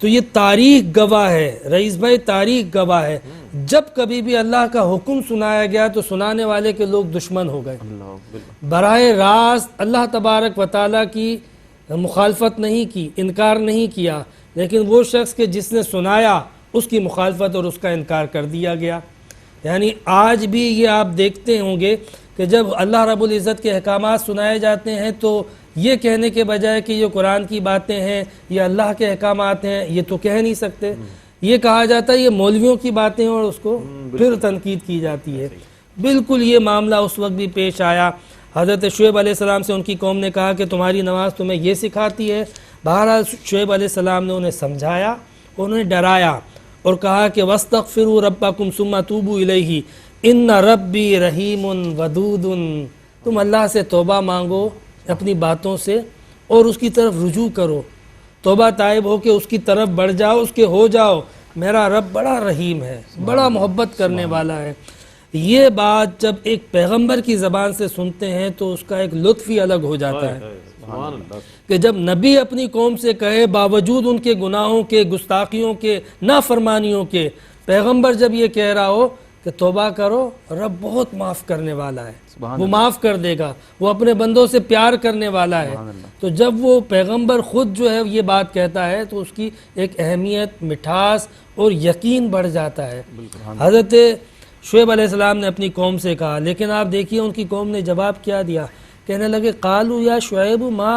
تو یہ تاریخ گواہ ہے رئیس بھائی، تاریخ گواہ ہے، جب کبھی بھی اللہ کا حکم سنایا گیا تو سنانے والے کے لوگ دشمن ہو گئے، براہ راست اللہ تبارک و تعالیٰ کی مخالفت نہیں کی، انکار نہیں کیا، لیکن وہ شخص کہ جس نے سنایا اس کی مخالفت اور اس کا انکار کر دیا گیا۔ یعنی آج بھی یہ آپ دیکھتے ہوں گے کہ جب اللہ رب العزت کے احکامات سنائے جاتے ہیں تو یہ کہنے کے بجائے کہ یہ قرآن کی باتیں ہیں، یہ اللہ کے احکامات ہیں، یہ تو کہہ نہیں سکتے، یہ کہا جاتا ہے یہ مولویوں کی باتیں ہیں، اور اس کو پھر تنقید کی جاتی ہے۔ بالکل یہ معاملہ اس وقت بھی پیش آیا۔ حضرت شعیب علیہ السلام سے ان کی قوم نے کہا کہ تمہاری نماز تمہیں یہ سکھاتی ہے۔ بہرحال شعیب علیہ السلام نے انہیں سمجھایا، انہیں ڈرایا اور کہا کہ وَاسْتَغْفِرُوا رَبَّكُمْ ثُمَّ تُوبُوا إِلَيْهِ إِنَّ رَبِّي رَحِيمٌ وَدُودٌ۔ تم اللہ سے توبہ مانگو اپنی باتوں سے اور اس کی طرف رجوع کرو، توبہ طائب ہو کے اس کی طرف بڑھ جاؤ، اس کے ہو جاؤ، میرا رب بڑا رحیم ہے، بڑا محبت کرنے والا ہے۔ یہ بات جب ایک پیغمبر کی زبان سے سنتے ہیں تو اس کا ایک لطف ہی الگ ہو جاتا ہے کہ جب نبی اپنی قوم سے کہے باوجود ان کے گناہوں کے، گستاخیوں کے، نافرمانیوں کے، پیغمبر جب یہ کہہ رہا ہو کہ توبہ کرو، رب بہت معاف کرنے والا ہے، وہ معاف کر دے گا، وہ اپنے بندوں سے پیار کرنے والا ہے۔ تو جب وہ پیغمبر خود جو ہے یہ بات کہتا ہے تو اس کی ایک اہمیت، مٹھاس اور یقین بڑھ جاتا ہے۔ حضرت شعیب علیہ السلام نے اپنی قوم سے کہا، لیکن آپ دیکھیے ان کی قوم نے جواب کیا دیا، کہنے لگے قالوا یا شعیب ما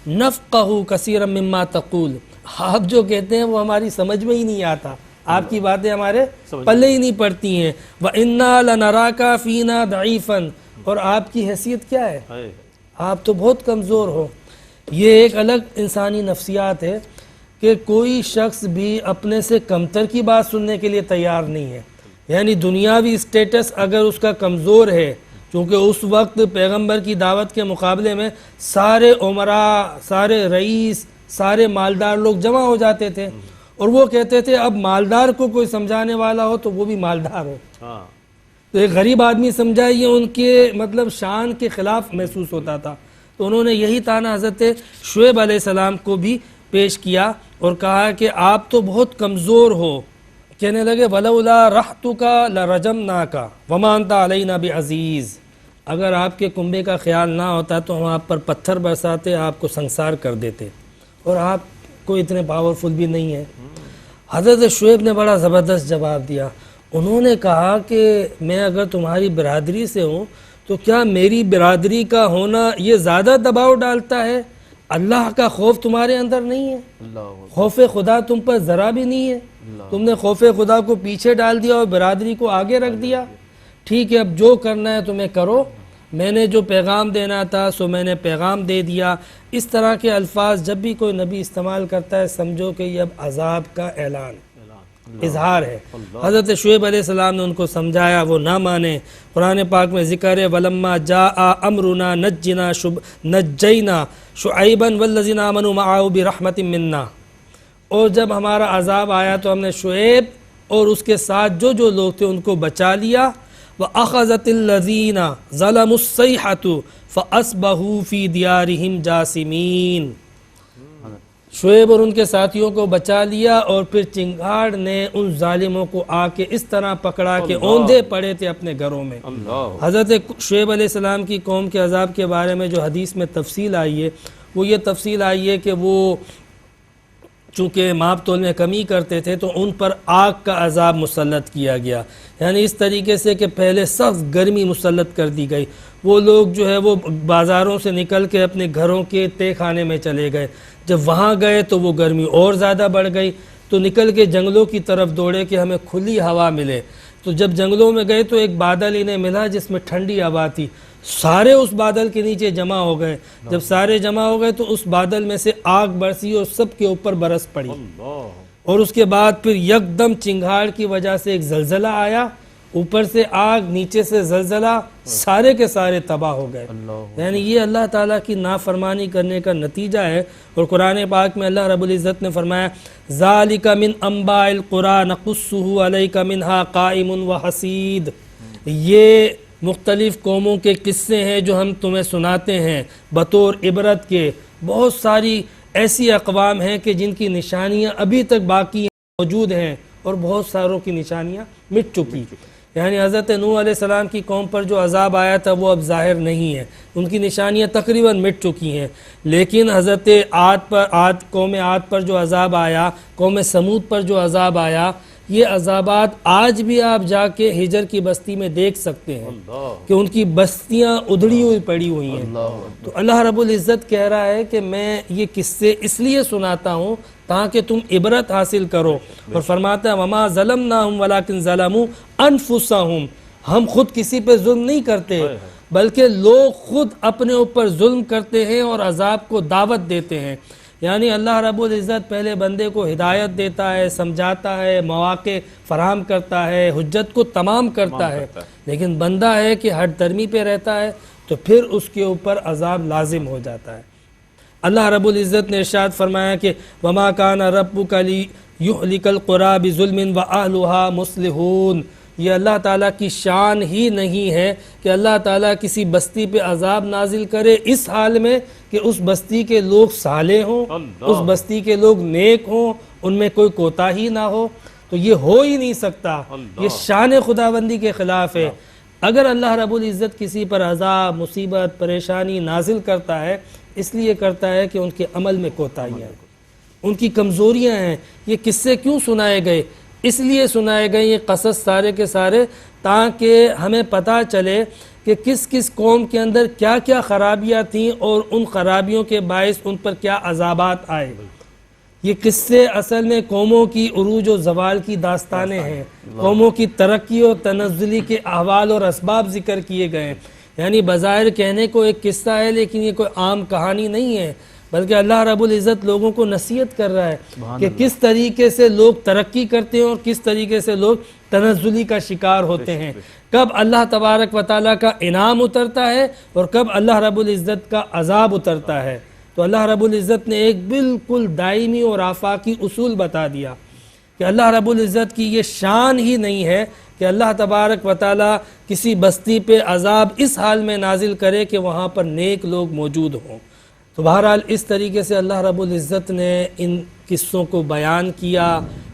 نفقہ کثیرا مما تقول، آپ جو کہتے ہیں وہ ہماری سمجھ میں ہی نہیں آتا، آپ کی باتیں ہمارے پلے ہی نہیں پڑتی ہیں۔ وَإِنَّا لَنَرَاكَ فِينَا ضَعِيفًا، اور آپ کی حیثیت کیا ہے، آپ تو بہت کمزور ہو۔ یہ ایک الگ انسانی نفسیات ہے کہ کوئی شخص بھی اپنے سے کمتر کی بات سننے کے لیے تیار نہیں ہے، یعنی دنیاوی اسٹیٹس اگر اس کا کمزور ہے، چونکہ اس وقت پیغمبر کی دعوت کے مقابلے میں سارے عمراء، سارے رئیس، سارے مالدار لوگ جمع ہو جاتے تھے، اور وہ کہتے تھے اب مالدار کو کوئی سمجھانے والا ہو تو وہ بھی مالدار ہو، تو ایک غریب آدمی سمجھائے یہ ان کے مطلب شان کے خلاف محسوس ہوتا تھا۔ تو انہوں نے یہی تانا حضرت شعیب علیہ السلام کو بھی پیش کیا اور کہا کہ آپ تو بہت کمزور ہو۔ کہنے لگے وَلَوْلَا رَحْتُكَ لَرَجَمْنَاكَ وَمَا أَنْتَ عَلَيْنَا بِعَزِيزٍ، اگر آپ کے کنبے کا خیال نہ ہوتا تو ہم آپ پر پتھر برساتے، آپ کو سنسار کر دیتے، اور آپ کو اتنے پاورفل بھی نہیں ہے۔ حضرت شعیب نے بڑا زبردست جواب دیا، انہوں نے کہا کہ میں اگر تمہاری برادری سے ہوں تو کیا میری برادری کا ہونا یہ زیادہ دباؤ ڈالتا ہے؟ اللہ کا خوف تمہارے اندر نہیں ہے، خوف خدا تم پر ذرا بھی نہیں ہے، تم نے خوف خدا کو پیچھے ڈال دیا اور برادری کو آگے رکھ دیا۔ ٹھیک ہے، اب جو کرنا ہے تمہیں کرو، میں نے جو پیغام دینا تھا سو میں نے پیغام دے دیا۔ اس طرح کے الفاظ جب بھی کوئی نبی استعمال کرتا ہے سمجھو کہ یہ اب عذاب کا اعلان، اظہار ہے۔ حضرت شعیب علیہ السلام نے ان کو سمجھایا، وہ نہ مانے۔ قرآن پاک میں ذکر ہے وَلَمَّا جَاءَ أَمْرُنَا نَجَّيْنَا شُعَيْبًا وَالَّذِينَ آمَنُوا مَعَهُ بِرَحْمَةٍ مِنَّا، اور جب ہمارا عذاب آیا تو ہم نے شعیب اور اس کے ساتھ جو لوگ تھے ان کو بچا لیا۔ وَأَخَذَتِ الَّذِينَ ظَلَمُوا الصَّيْحَةُ فَأَصْبَحُوا فِي دِيَارِهِمْ جَاثِمِينَ، شعیب اور ان کے ساتھیوں کو بچا لیا اور پھر چنگاڑ نے ان ظالموں کو آ کے اس طرح پکڑا کہ اوندھے پڑے تھے اپنے گھروں میں۔ حضرت شعیب علیہ السلام کی قوم کے عذاب کے بارے میں جو حدیث میں تفصیل آئی ہے وہ یہ تفصیل آئی ہے کہ وہ چونکہ ماپ تول میں کمی کرتے تھے تو ان پر آگ کا عذاب مسلط کیا گیا، یعنی اس طریقے سے کہ پہلے سخت گرمی مسلط کر دی گئی، وہ لوگ جو ہے وہ بازاروں سے نکل کے اپنے گھروں کے تہ خانے میں چلے گئے، جب وہاں گئے تو وہ گرمی اور زیادہ بڑھ گئی تو نکل کے جنگلوں کی طرف دوڑے کہ ہمیں کھلی ہوا ملے، تو جب جنگلوں میں گئے تو ایک بادل انہیں ملا جس میں ٹھنڈی ہوا تھی، سارے اس بادل کے نیچے جمع ہو گئے، جب سارے جمع ہو گئے تو اس بادل میں سے آگ برسی اور سب کے اوپر برس پڑی، اور اس کے بعد پھر یکدم چنگھاڑ کی وجہ سے ایک زلزلہ آیا، اوپر سے آگ نیچے سے زلزلہ، سارے کے سارے تباہ ہو گئے۔ یعنی یہ اللہ تعالیٰ کی نافرمانی کرنے کا نتیجہ ہے، اور قرآن پاک میں اللہ رب العزت نے فرمایا ذَلِكَ مِنْ أَنْبَاءِ الْقُرَىٰ نَقُصُّهُ عَلَيْكَ مِنْهَا قَائِمٌ وَحَصِيدٌ، یہ مختلف قوموں کے قصے ہیں جو ہم تمہیں سناتے ہیں بطور عبرت کے، بہت ساری ایسی اقوام ہیں کہ جن کی نشانیاں ابھی تک باقی موجود ہیں اور بہت ساروں کی نشانیاں مٹ چکی. یعنی حضرت نوح علیہ السلام کی قوم پر جو عذاب آیا تھا وہ اب ظاہر نہیں ہے، ان کی نشانیاں تقریباً مٹ چکی ہیں. لیکن حضرت قوم عاد پر جو عذاب آیا، قوم سمود پر جو عذاب آیا، یہ عذابات آج بھی آپ جا کے ہجر کی بستی میں دیکھ سکتے ہیں کہ ان کی بستیاں ادھڑی ہوئی پڑی ہوئی ہیں. تو اللہ رب العزت کہہ رہا ہے کہ میں یہ قصے اس لیے سناتا ہوں تاکہ تم عبرت حاصل کرو. اور فرماتا ہے وَمَا ظَلَمْنَاهُمْ وَلَكِنْ ظَلَمُوا أَنفُسَهُمْ، ہم خود کسی پہ ظلم نہیں کرتے بلکہ لوگ خود اپنے اوپر ظلم کرتے ہیں اور عذاب کو دعوت دیتے ہیں. یعنی اللہ رب العزت پہلے بندے کو ہدایت دیتا ہے، سمجھاتا ہے، مواقع فراہم کرتا ہے، حجت کو تمام کرتا ہے، لیکن بندہ ہے کہ ہٹ درمی پہ رہتا ہے تو پھر اس کے اوپر عذاب لازم ہو جاتا ہے. اللہ رب العزت نے ارشاد فرمایا کہ وَمَا كَانَ رَبُّكَ لِيُهْلِكَ الْقُرَىٰ بِظُلْمٍ وَأَهْلُهَا مُصْلِحُونَ. یہ اللہ تعالیٰ کی شان ہی نہیں ہے کہ اللہ تعالیٰ کسی بستی پہ عذاب نازل کرے اس حال میں کہ اس بستی کے لوگ صالح ہوں، اس بستی کے لوگ نیک ہوں، ان میں کوئی کوتاہی نہ ہو. تو یہ ہو ہی نہیں سکتا، یہ شان خداوندی کے خلاف ہے. اگر اللہ رب العزت کسی پر عذاب، مصیبت، پریشانی نازل کرتا ہے اس لیے کرتا ہے کہ ان کے عمل میں کوتاہیاں ہیں، ان کی کمزوریاں ہیں. یہ قصے کیوں سنائے گئے؟ اس لیے سنائے گئے یہ قصص سارے کے سارے تاکہ ہمیں پتہ چلے کہ کس کس قوم کے اندر کیا کیا خرابیاں تھیں اور ان خرابیوں کے باعث ان پر کیا عذابات آئے. یہ قصے اصل میں قوموں کی عروج و زوال کی داستانیں ہیں، قوموں کی ترقی و تنزلی کے احوال اور اسباب ذکر کیے گئے ہیں. یعنی بظاہر کہنے کو ایک قصہ ہے لیکن یہ کوئی عام کہانی نہیں ہے، بلکہ اللہ رب العزت لوگوں کو نصیحت کر رہا ہے کہ کس طریقے سے لوگ ترقی کرتے ہیں اور کس طریقے سے لوگ تنزلی کا شکار ہوتے ہیں، کب اللہ تبارک و تعالیٰ کا انعام اترتا ہے اور کب اللہ رب العزت کا عذاب اترتا ہے. تو اللہ رب العزت نے ایک بالکل دائمی اور آفاقی اصول بتا دیا کہ اللہ رب العزت کی یہ شان ہی نہیں ہے کہ اللہ تبارک و تعالیٰ کسی بستی پہ عذاب اس حال میں نازل کرے کہ وہاں پر نیک لوگ موجود ہوں. تو بہرحال اس طریقے سے اللہ رب العزت نے ان قصوں کو بیان کیا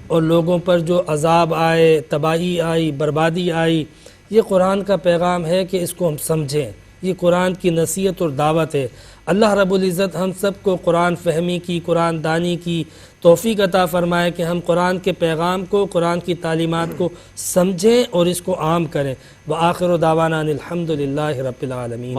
اور لوگوں پر جو عذاب آئے، تباہی آئی، بربادی آئی، یہ قرآن کا پیغام ہے کہ اس کو ہم سمجھیں. یہ قرآن کی نصیحت اور دعوت ہے. اللہ رب العزت ہم سب کو قرآن فہمی کی، قرآن دانی کی توفیق عطا فرمائے کہ ہم قرآن کے پیغام کو، قرآن کی تعلیمات کو سمجھیں اور اس کو عام کریں. وآخر دعوانا الحمدللہ رب العالمین.